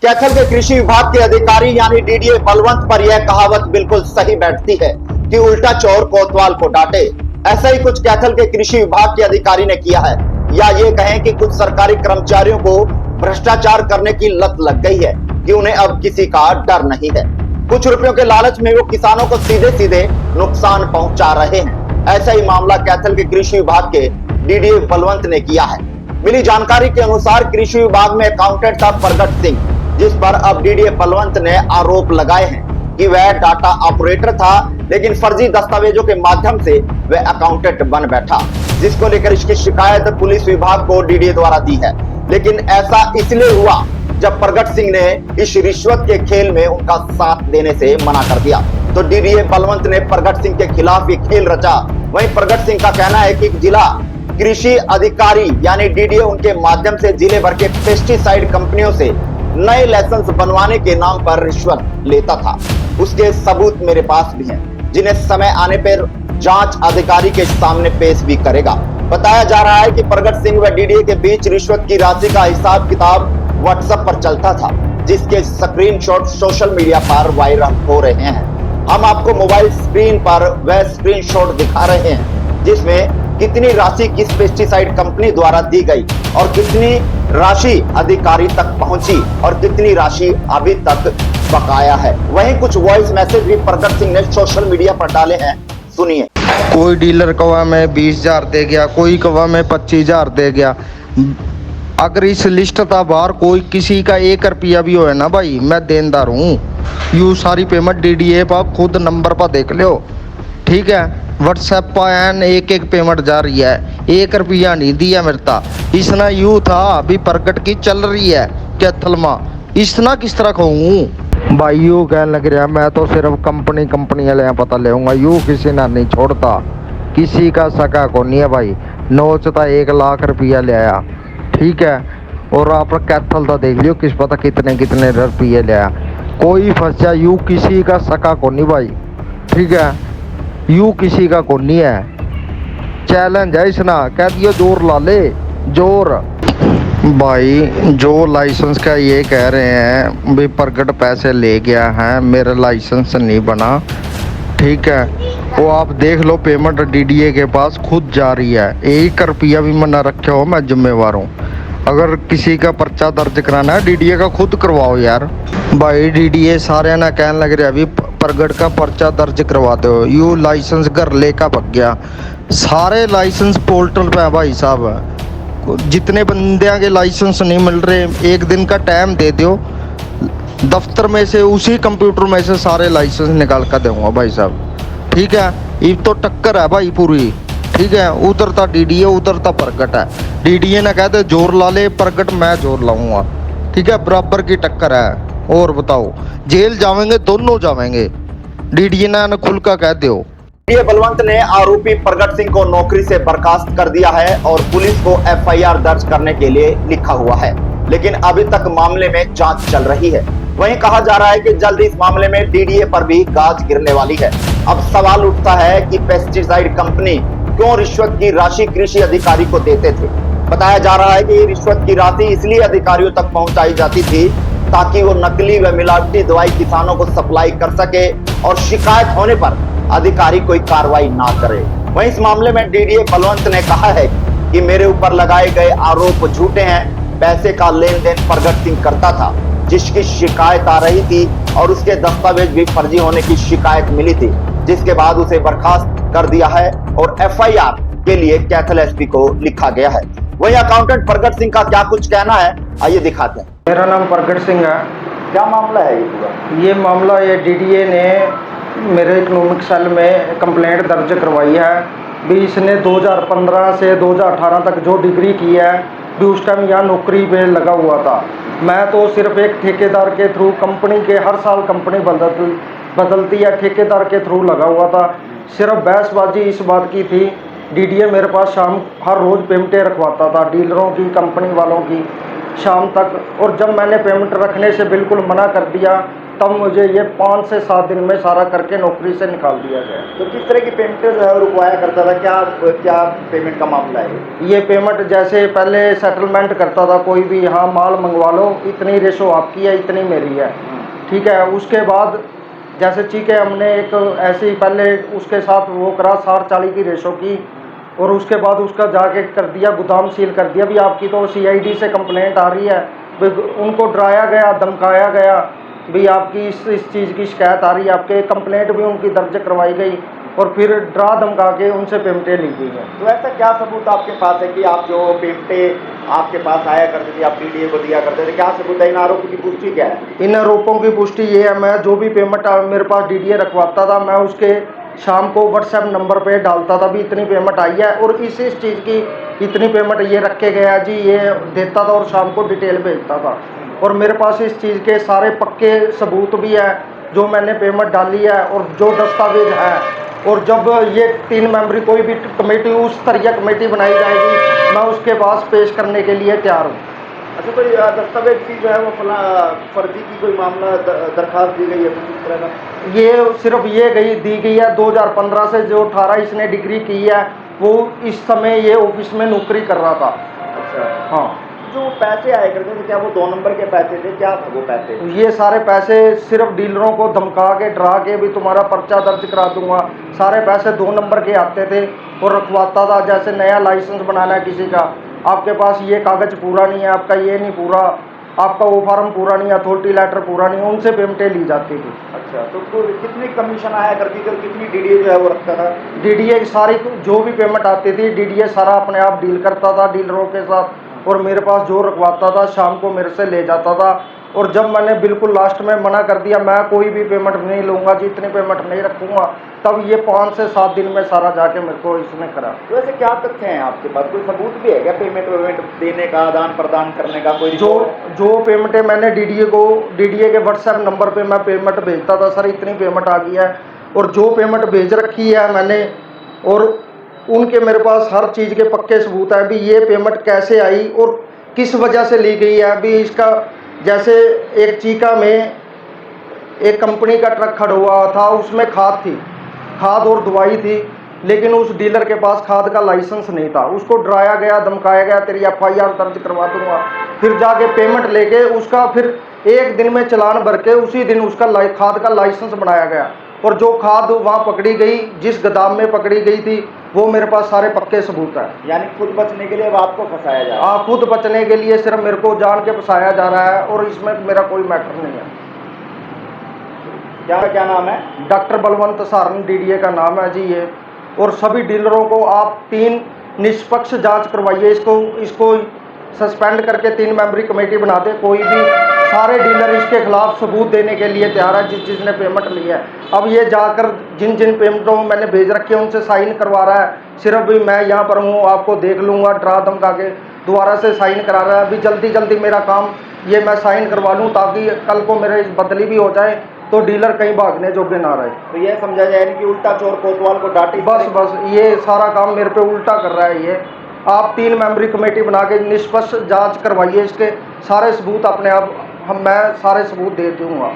कैथल के कृषि विभाग के अधिकारी यानी डीडीए बलवंत पर यह कहावत बिल्कुल सही बैठती है कि उल्टा चोर कोतवाल को डांटे। ऐसा ही कुछ कैथल के कृषि विभाग के अधिकारी ने किया है, या ये कहें कि कुछ सरकारी कर्मचारियों को भ्रष्टाचार करने की लत लग गई है कि उन्हें अब किसी का डर नहीं है। कुछ रुपयों के लालच में वो किसानों को सीधे सीधे नुकसान पहुंचा रहे हैं। ऐसा ही मामला कैथल के कृषि विभाग के डीडीए बलवंत ने किया है। मिली जानकारी के अनुसार कृषि विभाग में अकाउंटेंट था प्रगट सिंह, जिस पर अब डीडीए बलवंत ने आरोप लगाए हैं कि वह डाटा ऑपरेटर था, लेकिन फर्जी दस्तावेजों के माध्यम से वह अकाउंटेंट बन बैठा, जिसको लेकर इसकी शिकायत पुलिस विभाग को डीडीए द्वारा दी है। लेकिन ऐसा इसलिए हुआ जब प्रगट सिंह ने इस रिश्वत के खेल में उनका साथ देने से मना कर दिया, तो डीडीए बलवंत ने प्रगट सिंह के खिलाफ ये खेल रचा। वहीं प्रगट सिंह का कहना है कि जिला कृषि अधिकारी यानी डीडीए उनके माध्यम से जिले भर के पेस्टिसाइड कंपनियों से नए लाइसेंस बनवाने के नाम पर रिश्वत लेता था। उसके सबूत मेरे पास भी हैं, जिन्हें समय आने पर जांच अधिकारी के सामने पेश भी करेगा। बताया जा रहा है कि प्रगट सिंह व डीडीए के बीच रिश्वत की राशि का हिसाब किताब व्हाट्सएप पर चलता था, जिसके स्क्रीनशॉट सोशल मीडिया पर वायरल हो रहे हैं। हम आपको मोबाइल स्क्रीन पर वह स्क्रीनशॉट दिखा रहे हैं जिसमें कितनी राशि किस पेस्टिसाइड कंपनी द्वारा दी गई और कितनी राशि अधिकारी तक पहुंची और कितनी राशि अभी तक बकाया है। वहीं कुछ वॉइस मैसेज भी प्रगट सिंह ने सोशल मीडिया पर डाले हैं, सुनिए। कोई डीलर कवा में 20,000 दे गया, कोई कवा में 25,000 दे गया। अगर इस लिस्ट था बाहर कोई किसी का 1 रुपया भी हो है ना भाई, मैं देनदार हूँ। यू सारी पेमेंट डीडीए पर खुद नंबर पर देख लो, ठीक है। व्हाट्सएप पर एन एक पेमेंट जा रही है, 1 रुपया नहीं दिया मेरता। इसना यू था अभी प्रगट की चल रही है कैथल में, इसना किस तरह कहूँ भाई। यू कहने लग रहा मैं तो सिर्फ कंपनी वाले पता लेऊंगा, यू किसी ने नहीं छोड़ता, किसी का सका को नहीं है भाई। नोचता 1 लाख रुपया ले आया, ठीक है। और आप कैथल तो देख लियो किस पता कितने कितने रुपये ले आया, कोई फंसा यू किसी का सका को नहीं भाई, ठीक है। यू किसी का को नहीं है। चैलेंज है इसना, कह दियो जोर ला ले जोर भाई। जो लाइसेंस का ये कह रहे हैं भाई प्रगट पैसे ले गया है, मेरा लाइसेंस नहीं बना, ठीक है। वो आप देख लो पेमेंट डीडीए के पास खुद जा रही है, 1 रुपया भी मना रखे हो, मैं जिम्मेवार हूँ। अगर किसी का पर्चा दर्ज कराना है डीडीए का खुद करवाओ यार भाई। डीडीए सारे ना कहने लग रहे अभी प्रगट का पर्चा दर्ज करवा दो, यू लाइसेंस घर लेकर भग गया। सारे लाइसेंस पोर्टल पे है भाई साहब, जितने बंदे के लाइसेंस नहीं मिल रहे 1 दिन का टाइम दे दो, दफ्तर में से उसी कंप्यूटर में से सारे लाइसेंस निकाल कर दूंगा भाई साहब, ठीक है। ये तो टक्कर है भाई पूरी, ठीक है। उधर था डीडीए उधर था प्रगट है, डीडीए ने कहते जोर ला ले, प्रगट मैं जोर लाऊंगा, ठीक है। बराबर की टक्कर है। और बताओ जेल जावेंगे, दोनों जावेंगे, डीडीए ने खुल का कह दो। डीडीए बलवंत ने आरोपी प्रगट सिंह को नौकरी से बर्खास्त कर दिया है और पुलिस को एफआईआर दर्ज करने के लिए लिखा हुआ है, लेकिन अभी तक मामले में जांच चल रही है। वहीं कहा जा रहा है कि जल्द इस मामले में डीडीए पर भी गाज गिरने वाली है। अब सवाल उठता है कि पेस्टिसाइड कंपनी क्यों रिश्वत की राशि कृषि अधिकारी को देते थे। बताया जा रहा है कि रिश्वत की राशि इसलिए अधिकारियों तक पहुंचाई जाती थी ताकि वो नकली व मिलावटी दवाई किसानों को सप्लाई कर सके और शिकायत होने पर अधिकारी कोई कार्रवाई ना करे। वहीं इस मामले में डीडीए बलवंत ने कहा है कि मेरे ऊपर लगाए गए आरोप झूठे हैं, पैसे का लेन देन प्रगट सिंह करता था जिसकी शिकायत आ रही थी और उसके दस्तावेज भी फर्जी होने की शिकायत मिली थी, जिसके बाद उसे बर्खास्त कर दिया है और एफआईआर के लिए कैथल एसपी को लिखा गया है। वही अकाउंटेंट प्रगट सिंह का क्या कुछ कहना है, आइए दिखाते हैं। मेरा नाम प्रगट सिंह है। क्या मामला है ये पूरा? ये मामला ये डीडीए ने मेरे इकोनॉमिक सेल में कंप्लेंट दर्ज करवाई है भी इसने 2015 से 2018 तक जो डिग्री की है भी उस टाइम यहाँ नौकरी पे लगा हुआ था। मैं तो सिर्फ एक ठेकेदार के थ्रू, कंपनी के हर साल कंपनी बदलती है, ठेकेदार के थ्रू लगा हुआ था। सिर्फ बहसबाजी इस बात की थी, डीडीए मेरे पास शाम हर रोज़ पेमेंटें रखवाता था डीलरों की, कंपनी वालों की शाम तक, और जब मैंने पेमेंट रखने से बिल्कुल मना कर दिया तब मुझे ये 5 से 7 दिन में सारा करके नौकरी से निकाल दिया गया। तो किस तरह की पेमेंट जो है रुकवाया करता था, क्या क्या पेमेंट का मामला है? ये पेमेंट जैसे पहले सेटलमेंट करता था कोई भी, हाँ माल मंगवा लो, इतनी रेशो आपकी है, इतनी मेरी है, ठीक है। उसके बाद जैसे ठीक है, हमने एक ऐसे ही पहले उसके साथ वो करा 60-40 की रेशो की, और उसके बाद उसका जाके कर दिया गोदाम सील कर दिया। भी आपकी तो CID से कंप्लेंट आ रही है, उनको डराया गया, धमकाया गया, भी आपकी इस चीज़ की शिकायत आ रही है, आपके कंप्लेंट भी उनकी दर्ज करवाई गई, और फिर डरा धमका के उनसे पेमेंटें ली गई हैं। तो ऐसा क्या सबूत आपके पास है कि आप जो पेमेंटें आपके पास आया करते थे, आप DDA को दिया करते थे, क्या सबूत है? इन आरोपों की पुष्टि क्या है? इन आरोपों की पुष्टि ये है, मैं जो भी पेमेंट मेरे पास DDA रखवाता था, मैं उसके शाम को WhatsApp नंबर पे डालता था भी इतनी पेमेंट आई है, और इस चीज़ की इतनी पेमेंट ये रखे गया जी, ये देता था, और शाम को डिटेल भेजता था। और मेरे पास इस चीज़ के सारे पक्के सबूत भी है, जो मैंने पेमेंट डाली है और जो दस्तावेज है। और जब ये 3 मेंबरी कोई भी कमेटी, उस स्तरीय कमेटी बनाई जाएगी, मैं उसके पास पेश करने के लिए तैयार हूँ। अच्छा, कोई दस्तावेज की जो है वो फर्जी की कोई मामला दरखास्त दी गई है कुछ इस तरह का? ये सिर्फ ये दी गई है 2015 से, जो 18 इसने डिग्री की है, वो इस समय ये ऑफिस में नौकरी कर रहा था। अच्छा, हाँ। जो पैसे आए करते थे, क्या वो 2 नंबर के पैसे थे, क्या था वो पैसे? ये सारे पैसे सिर्फ डीलरों को धमका के, डरा के भी तुम्हारा पर्चा दर्ज करा दूंगा, सारे पैसे 2 नंबर के आते थे। और रखवाता था, जैसे नया लाइसेंस बनाना है किसी का, आपके पास ये कागज पूरा नहीं है, आपका ये नहीं पूरा, आपका वो फार्म पूरा नहीं है, अथॉरिटी लेटर पूरा नहीं, उनसे पेमेंटें ली जाती थी। अच्छा, तो कितनी कमीशन आया करती थी, कितनी DDA जो है वो रखता था? DDA सारी जो भी पेमेंट आती थी, DDA सारा अपने आप डील करता था डीलरों के साथ, और मेरे पास जो रखवाता था शाम को मेरे से ले जाता था। और जब मैंने बिल्कुल लास्ट में मना कर दिया, मैं कोई भी पेमेंट नहीं लूँगा, जितनी पेमेंट नहीं रखूँगा, तब ये 5 से 7 दिन में सारा जाके मेरे को इसने करा। तो ऐसे क्या तथ्य हैं आपके पास? कोई सबूत भी है क्या पेमेंट वेमेंट देने का, आदान प्रदान करने का? कोई जो पेमेंटें मैंने DDA के WhatsApp नंबर पे मैं पेमेंट भेजता था, सर इतनी पेमेंट आ गई है, और जो पेमेंट भेज रखी है मैंने, और उनके मेरे पास हर चीज़ के पक्के सबूत है भी ये पेमेंट कैसे आई और किस वजह से ली गई है। अभी इसका जैसे एक चीका में एक कंपनी का ट्रक खड़ा हुआ था, उसमें खाद और दवाई थी, लेकिन उस डीलर के पास खाद का लाइसेंस नहीं था। उसको डराया गया, धमकाया गया, तेरी FIR दर्ज करवा दूंगा। फिर जाके पेमेंट लेके उसका फिर 1 दिन में चालान भर के उसी दिन उसका खाद का लाइसेंस बनाया गया। और जो खाद वहाँ पकड़ी गई, जिस गोदाम में पकड़ी गई थी, वो मेरे पास सारे पक्के सबूत हैं। यानी खुद बचने के लिए अब आपको फंसाया जा रहा है? खुद बचने के लिए सिर्फ मेरे को जान के फंसाया जा रहा है, और इसमें मेरा कोई मैटर नहीं है। क्या नाम है? डॉक्टर बलवंत सारण DDA का नाम है जी ये। और सभी डीलरों को आप 3 निष्पक्ष जांच करवाइए, इसको सस्पेंड करके 3 मेंबरी कमेटी बना दे। कोई भी, सारे डीलर इसके खिलाफ सबूत देने के लिए तैयार है जिसने पेमेंट ली है। अब ये जाकर जिन पेमेंटों मैंने भेज रखी है उनसे साइन करवा रहा है, सिर्फ भी मैं यहाँ पर हूँ, आपको देख लूँगा, डरा धमका के दोबारा से साइन करा रहा है। अभी जल्दी मेरा काम ये मैं साइन करवा लूँ, ताकि कल को मेरे बदली भी हो जाए, तो डीलर कहीं भागने जोगे ना रहे। तो ये समझा जाए कि उल्टा चोर कोतवाल को डांटे। बस ये सारा काम मेरे पे उल्टा कर रहा है ये। आप 3 मेंबरी कमेटी बना के निष्पक्ष जांच करवाइए, इसके सारे सबूत अपने आप मैं सारे सबूत दे दूँगा।